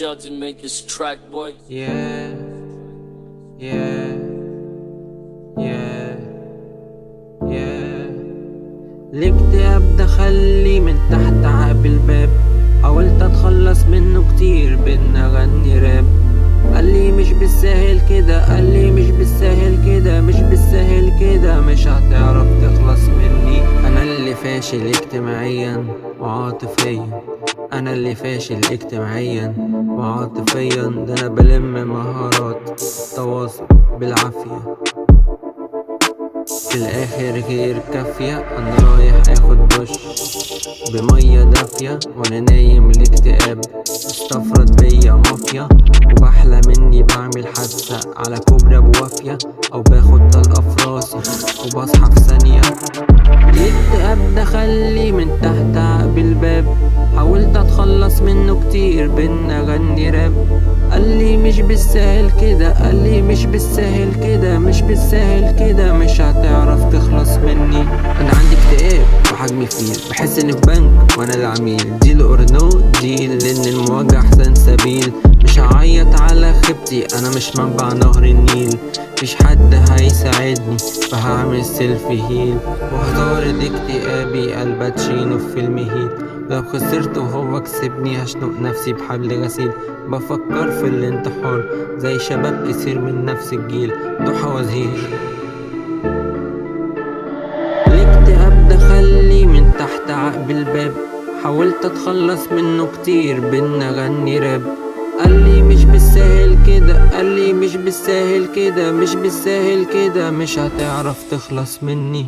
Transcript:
judge and make this track, boy. Yeah, yeah, yeah, yeah. الاكتئاب دخلي من تحت عقب الباب، حاولت اتخلص منه كتير بدنا غني راب. قالي مش بالساهل كده، قالي مش بالساهل كده، مش بالساهل كده، مش هتعرف تخلص مني. انا اللي فاشل اجتماعيا وعاطفيا، انا اللي فاشل اجتماعيا وعاطفيا. ده انا بلم مهارات التواصل بالعافية، في الاخر غير كافية. انا رايح اخد دش بمية دافية وانا نايم. الاكتئاب استفرد بيا مافيا، وبحلم اني بعمل حادثة على كوبري ابو وافية، او باخد طلقة في راسي وبصحى في ثانية. الاكتئاب دخلي من تحت عقب الباب، حاولت اتخلص منه كتير بدنا غني راب. قالي مش بالساهل كده، قالي مش بالساهل كده، مش بالساهل كده، مش هتعرف تخلص مني. انا عندي اكتئاب وحجمي فيل، بحس اني في بنك وانا العميل. ديل اور نو ديل، لان المواجهة احسن سبيل. مش هعيط على خيبتي، انا مش منبع نهر النيل. مفيش حد هيساعدني فهعمل سيلفي هيل، وهطارد اكتئابي الباتشينو في فيلم هيت. لو خسرت وهو كسبني هشنق نفسي بحبل غسيل. بفكر في الانتحار زي شباب كتير من نفس الجيل، ضحى وزهير. الاكتئاب دخلي من تحت عقب الباب، حاولت اتخلص منه كتير بدنا غني راب. قالي مش بالساهل كده، قالي مش بالساهل كده، مش بالساهل كده، مش هتعرف تخلص مني.